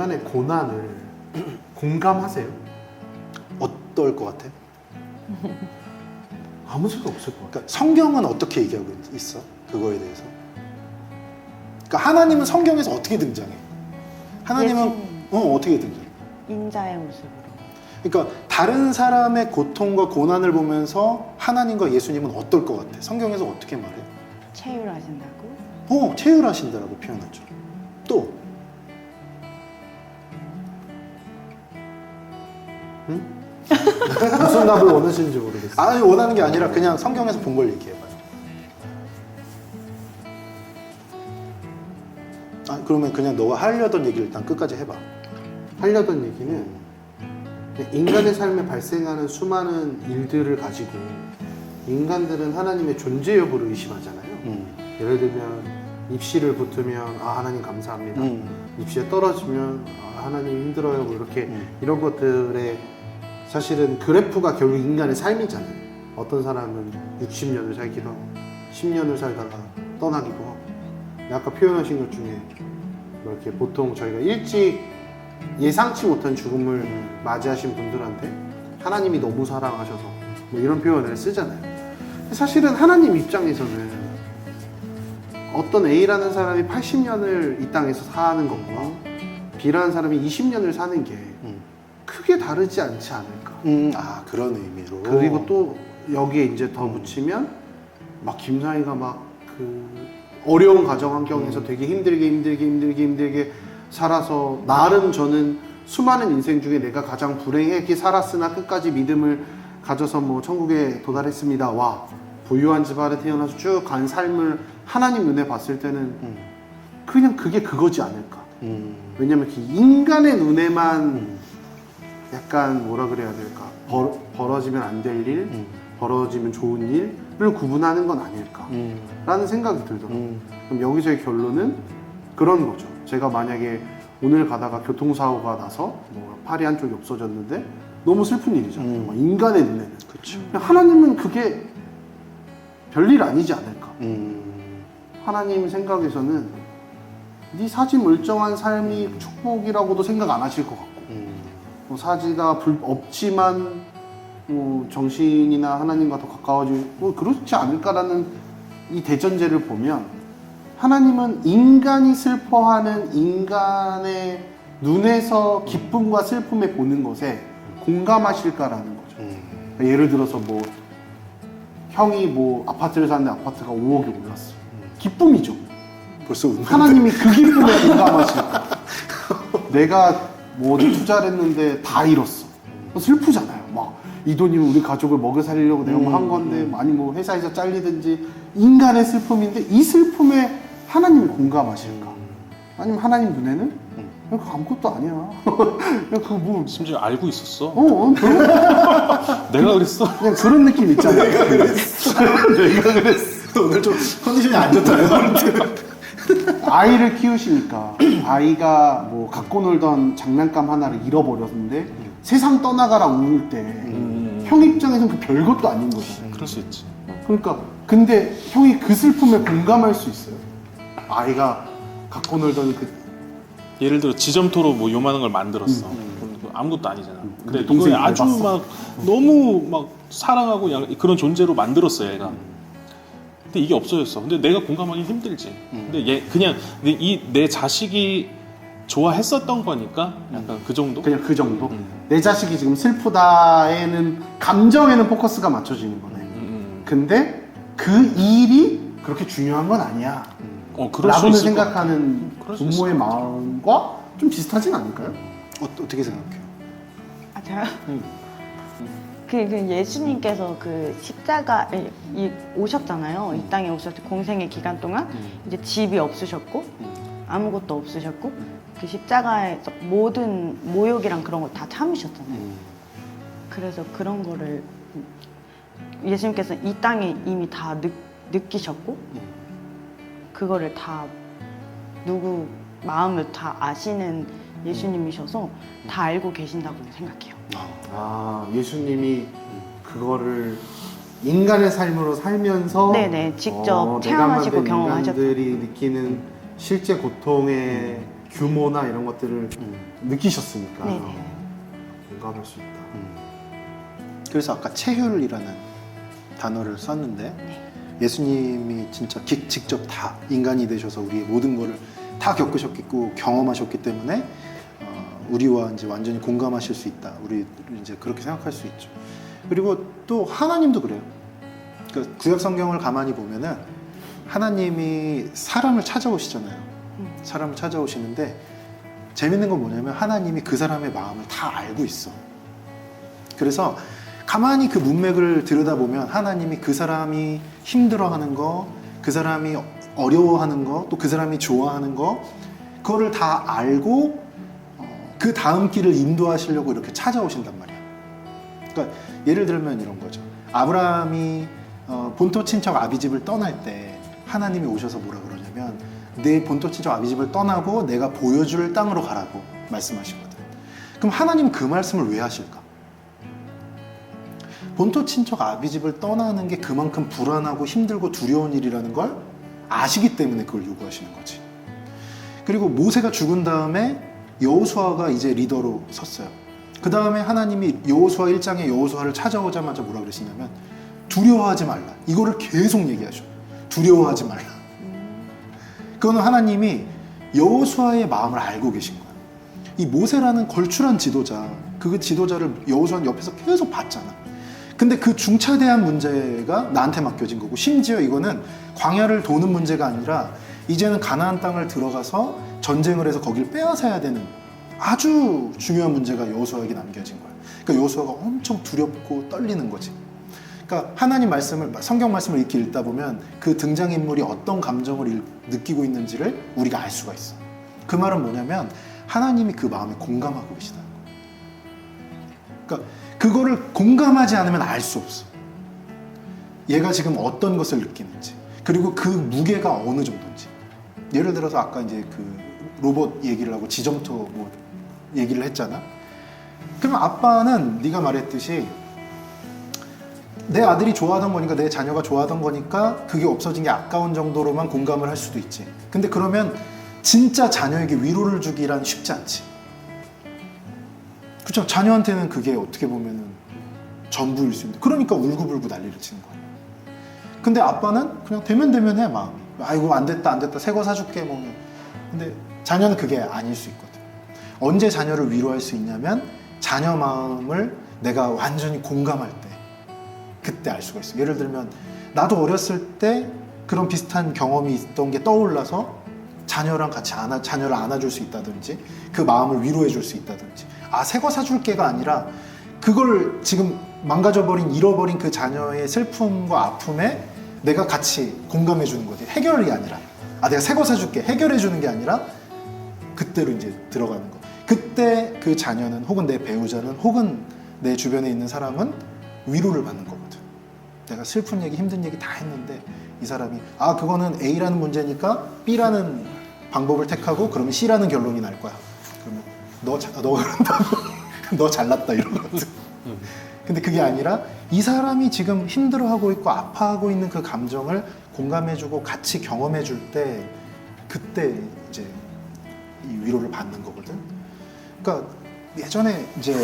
인간의 고난을 공감하세요? 어떨 것 같아? 아무 생각 없을 것 같아요. 그러니까 성경은 어떻게 얘기하고 있어? 그거에 대해서. 그러니까 하나님은 성경에서 어떻게 등장해? 하나님은 어떻게 등장해? 인자의 모습으로. 그러니까 다른 사람의 고통과 고난을 보면서 하나님과 예수님은 어떨 것 같아? 성경에서 어떻게 말해? 체휼하신다고. 체휼하신다라고 표현하죠. 또 무슨 답을 원하시는지 모르겠어요. 아니 원하는 게 아니라 그냥 성경에서 본 걸 얘기해봐요. 아 그러면 그냥 너가 하려던 얘기를 일단 끝까지 해봐. 하려던 얘기는 인간의 삶에 발생하는 수많은 일들을 가지고 인간들은 하나님의 존재 여부를 의심하잖아요. 예를 들면 입시를 붙으면 아 하나님 감사합니다. 입시에 떨어지면 아 하나님 힘들어요. 뭐 이렇게 이런 것들에 사실은 그래프가 결국 인간의 삶이잖아요. 어떤 사람은 60년을 살기도 하고 10년을 살다가 떠나기도 하고 아까 표현하신 것 중에 뭐 이렇게 보통 저희가 일찍 예상치 못한 죽음을 맞이하신 분들한테 하나님이 너무 사랑하셔서 뭐 이런 표현을 쓰잖아요. 사실은 하나님 입장에서는 어떤 A라는 사람이 80년을 이 땅에서 사는 것과 B라는 사람이 20년을 사는 게 크게 다르지 않지 않을까. 아 그런 의미로. 그리고 또 여기에 이제 더 붙이면 막 김사희가 막 그 어려운 가정 환경에서 되게 힘들게 살아서 나름 저는 수많은 인생 중에 내가 가장 불행하게 살았으나 끝까지 믿음을 가져서 뭐 천국에 도달했습니다. 와 부유한 집안에 태어나서 쭉 간 삶을 하나님 눈에 봤을 때는 그냥 그게 그거지 않을까. 왜냐면 그 인간의 눈에만 약간 뭐라 그래야 될까 벌어지면 안 될 일, 벌어지면 좋은 일을 구분하는 건 아닐까 라는 생각이 들더라고요. 그럼 여기서의 결론은 그런 거죠. 제가 만약에 오늘 가다가 교통사고가 나서 뭐 팔이 한쪽이 없어졌는데 너무 슬픈 일이잖아요. 막 인간의 눈에는. 그렇죠. 하나님은 그게 별일 아니지 않을까. 하나님 생각에서는 네 사지 멀쩡한 삶이 축복이라고도 생각 안 하실 것 같고 뭐 사지가 없지만 뭐 정신이나 하나님과 더 가까워지고 뭐 그렇지 않을까라는 이 대전제를 보면 하나님은 인간이 슬퍼하는 인간의 눈에서 기쁨과 슬픔에 보는 것에 공감하실까라는 거죠. 그러니까 예를 들어서 뭐 형이 뭐 아파트를 샀는데 아파트가 5억이 올랐어. 기쁨이죠. 벌써 하나님이 그 기쁨에 공감하실까? 내가 뭐 어디 투자를 했는데 다 잃었어. 슬프잖아요. 막 이 돈이면 우리 가족을 먹여 살리려고 내가 뭐 한 건데 아니 뭐 회사에서 잘리든지 인간의 슬픔인데 이 슬픔에 하나님이 공감하실까? 아니면 하나님 눈에는 야, 그거 아무것도 아니야. 야, 그거 뭐 심지어 알고 있었어. 내가 그랬어. 그냥 그런 느낌 있잖아요. 내가 그랬어. 오늘 좀 컨디션이 안 좋다. 아이를 키우시니까 아이가 뭐 갖고 놀던 장난감 하나를 잃어버렸는데 세상 떠나가라 울 때 형 입장에서는 그 별것도 아닌 거죠. 그럴 수 있지. 그러니까 근데 형이 그 슬픔에 공감할 수 있어요. 아이가 갖고 놀던 그 예를 들어 지점토로 뭐 요만한 걸 만들었어. 그럼 그거 아무것도 아니잖아. 근데 동생이 이걸 아주 밟았어. 막 너무 막 사랑하고 그런 존재로 만들었어 얘가. 근데 이게 없어졌어. 근데 내가 공감하기 힘들지. 근데 얘 그냥 내 자식이 좋아했었던 거니까 약간 그 정도? 그냥 그 정도. 내 자식이 지금 슬프다에는 감정에는 포커스가 맞춰지는 거네. 근데 그 일이 그렇게 중요한 건 아니야. 그럴 수 라고는 있을 것 같아. 생각하는 그럴 수 부모의 있을 것 마음과 좀 비슷하진 않을까요? 어떻게 생각해요? 아 제가 그 예수님께서 그 십자가에 오셨잖아요. 이 땅에 오셨을 때 공생의 기간 동안 이제 집이 없으셨고 아무것도 없으셨고 그 십자가에서 모든 모욕이랑 그런 거 다 참으셨잖아요. 그래서 그런 거를 예수님께서 이 땅에 이미 다 느끼셨고 그거를 다 누구 마음을 다 아시는 예수님이셔서 다 알고 계신다고 생각해요. 아, 예수님이 그거를 인간의 삶으로 살면서 네네, 직접 체험하시고 내가 만든 경험하셨다. 인간들이 느끼는 실제 고통의 규모나 이런 것들을 느끼셨으니까 네네. 공감할 수 있다. 그래서 아까 체휼이라는 단어를 썼는데 예수님이 진짜 직접 다 인간이 되셔서 우리의 모든 거를 다 겪으셨고 경험하셨기 때문에 우리와 이제 완전히 공감하실 수 있다. 우리 이제 그렇게 생각할 수 있죠. 그리고 또 하나님도 그래요. 그러니까 구약 성경을 가만히 보면은 하나님이 사람을 찾아오시잖아요. 사람을 찾아오시는데 재밌는 건 뭐냐면 하나님이 그 사람의 마음을 다 알고 있어. 그래서 가만히 그 문맥을 들여다보면 하나님이 그 사람이 힘들어하는 거, 그 사람이 어려워하는 거, 또 그 사람이 좋아하는 거, 그거를 다 알고 그 다음 길을 인도하시려고 이렇게 찾아오신단 말이야. 그러니까 예를 들면 이런 거죠. 아브라함이 본토 친척 아비집을 떠날 때 하나님이 오셔서 뭐라 그러냐면 내 본토 친척 아비집을 떠나고 내가 보여줄 땅으로 가라고 말씀하시거든. 그럼 하나님은 그 말씀을 왜 하실까? 본토 친척 아비집을 떠나는 게 그만큼 불안하고 힘들고 두려운 일이라는 걸 아시기 때문에 그걸 요구하시는 거지. 그리고 모세가 죽은 다음에 여호수아가 이제 리더로 섰어요. 그 다음에 하나님이 여호수아 1장에 여호수아를 찾아오자마자 뭐라 그러시냐면 두려워하지 말라. 이거를 계속 얘기하셔. 두려워하지 말라. 그거는 하나님이 여호수아의 마음을 알고 계신 거야. 이 모세라는 걸출한 지도자, 그 지도자를 여호수아는 옆에서 계속 봤잖아. 근데 그 중차대한 문제가 나한테 맡겨진 거고, 심지어 이거는 광야를 도는 문제가 아니라 이제는 가나안 땅을 들어가서 전쟁을 해서 거길 빼앗아야 되는 아주 중요한 문제가 여호수아에게 남겨진 거야. 그러니까 여호수아가 엄청 두렵고 떨리는 거지. 그러니까 하나님 말씀을, 성경 말씀을 이렇게 읽다 보면 그 등장인물이 어떤 감정을 느끼고 있는지를 우리가 알 수가 있어. 그 말은 뭐냐면 하나님이 그 마음에 공감하고 계시다는 거야. 그러니까 그거를 공감하지 않으면 알 수 없어. 얘가 지금 어떤 것을 느끼는지, 그리고 그 무게가 어느 정도인지. 예를 들어서 아까 이제 그 로봇 얘기를 하고 지점토 뭐 얘기를 했잖아. 그러면 아빠는 네가 말했듯이 내 아들이 좋아하던 거니까, 내 자녀가 좋아하던 거니까 그게 없어진 게 아까운 정도로만 공감을 할 수도 있지. 근데 그러면 진짜 자녀에게 위로를 주기란 쉽지 않지. 그렇죠. 자녀한테는 그게 어떻게 보면은 전부일 수 있는데, 그러니까 울고불고 난리를 치는 거야. 근데 아빠는 그냥 되면 해 마음이. 아이고 안 됐다 새 거 사줄게 뭐. 근데 자녀는 그게 아닐 수 있거든. 언제 자녀를 위로할 수 있냐면 자녀 마음을 내가 완전히 공감할 때, 그때 알 수가 있어. 예를 들면 나도 어렸을 때 그런 비슷한 경험이 있던 게 떠올라서 자녀랑 같이 자녀를 안아줄 수 있다든지, 그 마음을 위로해 줄 수 있다든지. 새 거 사줄게가 아니라 그걸 지금 망가져버린, 잃어버린 그 자녀의 슬픔과 아픔에 내가 같이 공감해 주는 거지. 해결이 아니라 내가 새 거 사줄게 해결해 주는 게 아니라 그때로 이제 들어가는 거. 그때 그 자녀는, 혹은 내 배우자는, 혹은 내 주변에 있는 사람은 위로를 받는 거거든. 내가 슬픈 얘기, 힘든 얘기 다 했는데 이 사람이 그거는 A라는 문제니까 B라는 방법을 택하고 그러면 C라는 결론이 날 거야. 그러면 너 그런다고 너 잘났다 이러거든. 근데 그게 아니라 이 사람이 지금 힘들어하고 있고 아파하고 있는 그 감정을 공감해주고 같이 경험해줄 때, 그때 이제 이 위로를 받는 거거든. 그러니까 예전에 이제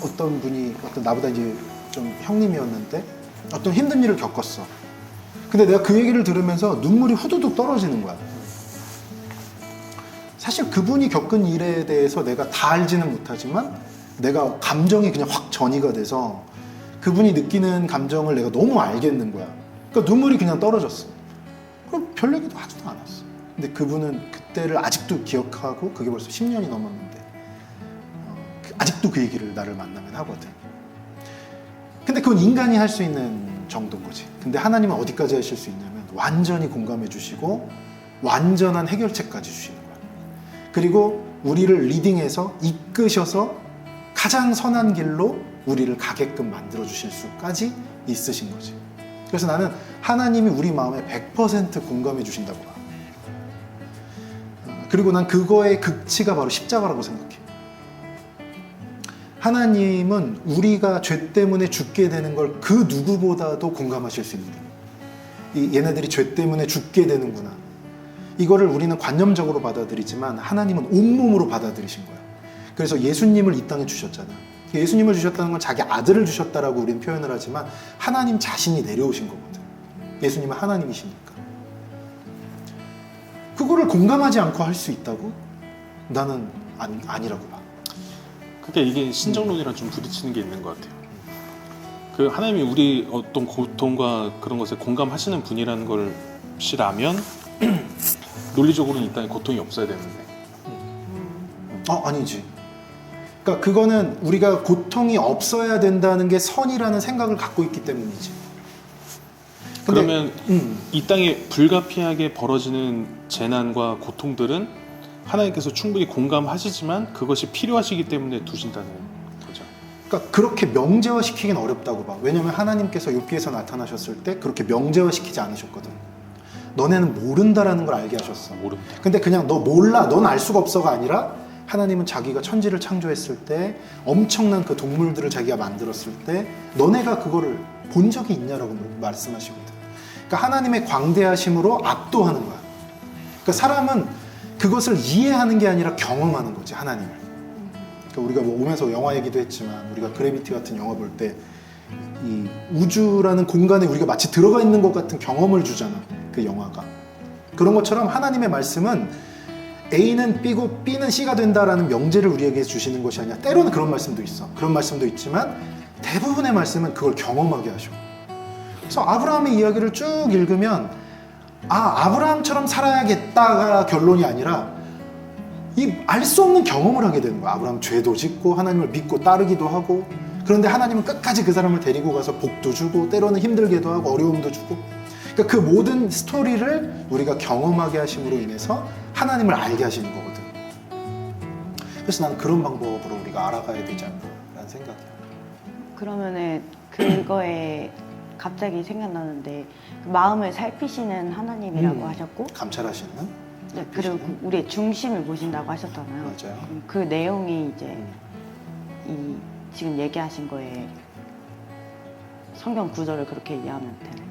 어떤 분이, 나보다 이제 좀 형님이었는데 어떤 힘든 일을 겪었어. 근데 내가 그 얘기를 들으면서 눈물이 후두둑 떨어지는 거야. 사실 그분이 겪은 일에 대해서 내가 다 알지는 못하지만 내가 감정이 그냥 확 전이가 돼서 그분이 느끼는 감정을 내가 너무 알겠는 거야. 그러니까 눈물이 그냥 떨어졌어. 그럼 별 얘기도 하지도 않았어. 근데 그분은 그때를 아직도 기억하고, 그게 벌써 10년이 넘었는데 아직도 그 얘기를 나를 만나면 하거든. 근데 그건 인간이 할 수 있는 정도인 거지. 근데 하나님은 어디까지 하실 수 있냐면 완전히 공감해 주시고 완전한 해결책까지 주시는 거야. 그리고 우리를 리딩해서 이끄셔서 가장 선한 길로 우리를 가게끔 만들어 주실 수까지 있으신 거지. 그래서 나는 하나님이 우리 마음에 100% 공감해 주신다고 봐. 그리고 난 그거의 극치가 바로 십자가라고 생각해. 하나님은 우리가 죄 때문에 죽게 되는 걸 그 누구보다도 공감하실 수 있는 거예요. 얘네들이 죄 때문에 죽게 되는구나. 이거를 우리는 관념적으로 받아들이지만 하나님은 온몸으로 받아들이신 거야. 그래서 예수님을 이 땅에 주셨잖아. 예수님을 주셨다는 건 자기 아들을 주셨다라고 우리는 표현을 하지만 하나님 자신이 내려오신 거거든. 예수님은 하나님이시니까. 그거를 공감하지 않고 할 수 있다고? 나는 아니라고 봐. 그러니까 이게 신정론이랑 좀 부딪히는 게 있는 것 같아요. 그 하나님이 우리 어떤 고통과 그런 것에 공감하시는 분이라는 것이라면 논리적으로는 이 땅에 고통이 없어야 되는데. 아니지. 그러니까 그거는 우리가 고통이 없어야 된다는 게 선이라는 생각을 갖고 있기 때문이지. 근데, 그러면 이 땅에 불가피하게 벌어지는 재난과 고통들은 하나님께서 충분히 공감하시지만 그것이 필요하시기 때문에 두신다는 거죠. 그러니까 그렇게 명제화시키긴 어렵다고 봐. 왜냐하면 하나님께서 욥기에서 나타나셨을 때 그렇게 명제화시키지 않으셨거든. 너네는 모른다라는 걸 알게 하셨어. 모릅니다. 근데 그냥 너 몰라, 넌 알 수가 없어가 아니라 하나님은 자기가 천지를 창조했을 때 엄청난 그 동물들을 자기가 만들었을 때 너네가 그거를 본 적이 있냐라고 말씀하시거든. 그러니까 하나님의 광대하심으로 압도하는 거야. 그러니까 사람은 그것을 이해하는 게 아니라 경험하는 거지, 하나님을. 그러니까 우리가 뭐 오면서 영화 얘기도 했지만 우리가 그래비티 같은 영화 볼 때 이 우주라는 공간에 우리가 마치 들어가 있는 것 같은 경험을 주잖아, 그 영화가. 그런 것처럼 하나님의 말씀은 A는 B고 B는 C가 된다라는 명제를 우리에게 주시는 것이 아니라 때로는 그런 말씀도 있어. 그런 말씀도 있지만 대부분의 말씀은 그걸 경험하게 하셔. 그래서 아브라함의 이야기를 쭉 읽으면 아브라함처럼 살아야겠다가 결론이 아니라 이 알 수 없는 경험을 하게 되는 거야. 아브라함 죄도 짓고 하나님을 믿고 따르기도 하고, 그런데 하나님은 끝까지 그 사람을 데리고 가서 복도 주고 때로는 힘들게도 하고 어려움도 주고, 그러니까 그 모든 스토리를 우리가 경험하게 하심으로 인해서 하나님을 알게 하시는 거거든. 그래서 나는 그런 방법으로 우리가 알아가야 되지 않나라는 생각이야. 그러면은 그거에 갑자기 생각나는데 마음을 살피시는 하나님이라고 하셨고 감찰하시는? 네, 그리고 우리의 중심을 보신다고 하셨잖아요. 맞아요. 그 내용이 이제 이 지금 얘기하신 거에 성경 구절을 그렇게 이해하면 되나요?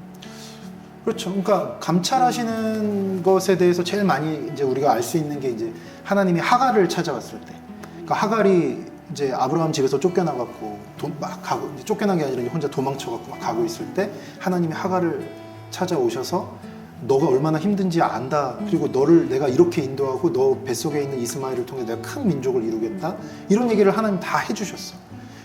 그렇죠. 그러니까 감찰하시는 것에 대해서 제일 많이 이제 우리가 알 수 있는 게 이제 하나님이 하갈을 찾아왔을 때, 그러니까 하갈이 이제 아브라함 집에서 쫓겨나갖고 막 가고, 이제 쫓겨난 게 아니라 이제 혼자 도망쳐갖고 막 가고 있을 때 하나님이 하갈을 찾아오셔서 너가 얼마나 힘든지 안다. 그리고 너를 내가 이렇게 인도하고 너 뱃속에 있는 이스마엘을 통해 내가 큰 민족을 이루겠다. 이런 얘기를 하나님 다 해주셨어.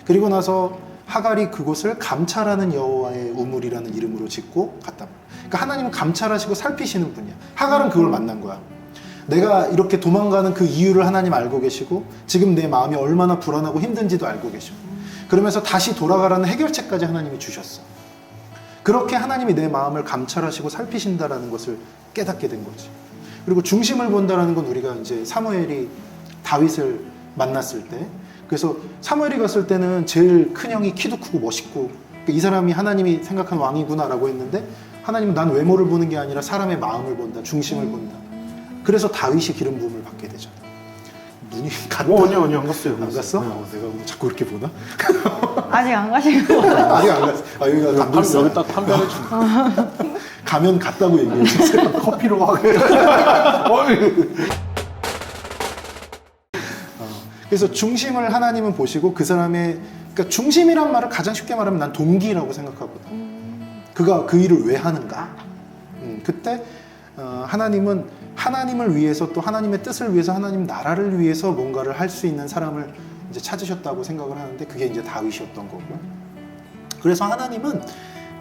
그리고 나서 하갈이 그곳을 감찰하는 여호와의 우물이라는 이름으로 짓고 갔다. 그러니까 하나님은 감찰하시고 살피시는 분이야. 하갈은 그걸 만난 거야. 내가 이렇게 도망가는 그 이유를 하나님 알고 계시고 지금 내 마음이 얼마나 불안하고 힘든지도 알고 계시고, 그러면서 다시 돌아가라는 해결책까지 하나님이 주셨어. 그렇게 하나님이 내 마음을 감찰하시고 살피신다라는 것을 깨닫게 된 거지. 그리고 중심을 본다라는 건 우리가 이제 사무엘이 다윗을 만났을 때, 그래서 사무엘이 갔을 때는 제일 큰 형이 키도 크고 멋있고 이 사람이 하나님이 생각한 왕이구나라고 했는데 하나님은 난 외모를 보는 게 아니라 사람의 마음을 본다, 중심을 본다. 그래서 다윗이 기름 부음을 받게 되잖아. 눈이 갔다. 아니 안 갔어요. 안 갔어? 내가 오늘 자꾸 이렇게 보나? 아직 안 가시고 아직 안 갔어. 여기가 감독사. 여기 딱 판별해 주는. 가면 갔다고 얘기해 주세요. 커피로 하게. 그래서 중심을 하나님은 보시고 그 사람의, 그러니까 중심이란 말을 가장 쉽게 말하면 난 동기라고 생각하거든. 그가 그 일을 왜 하는가? 그때 하나님은 하나님을 위해서, 또 하나님의 뜻을 위해서, 하나님 나라를 위해서 뭔가를 할 수 있는 사람을 이제 찾으셨다고 생각을 하는데 그게 이제 다윗이었던 거고. 그래서 하나님은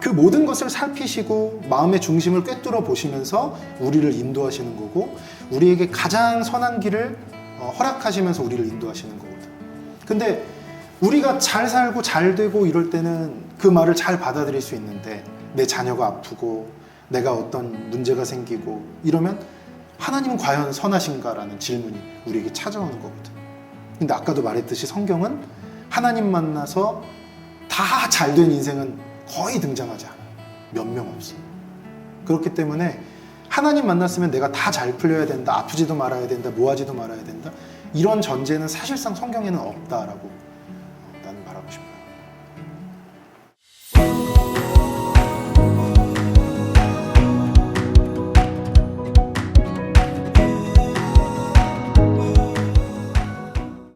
그 모든 것을 살피시고 마음의 중심을 꿰뚫어 보시면서 우리를 인도하시는 거고, 우리에게 가장 선한 길을 허락하시면서 우리를 인도하시는 거거든. 근데 우리가 잘 살고 잘 되고 이럴 때는 그 말을 잘 받아들일 수 있는데, 내 자녀가 아프고 내가 어떤 문제가 생기고 이러면 하나님은 과연 선하신가라는 질문이 우리에게 찾아오는 거거든. 근데 아까도 말했듯이 성경은 하나님 만나서 다 잘된 인생은 거의 등장하지 않아. 몇 명 없어. 그렇기 때문에 하나님 만났으면 내가 다 잘 풀려야 된다, 아프지도 말아야 된다, 뭐하지도 말아야 된다, 이런 전제는 사실상 성경에는 없다라고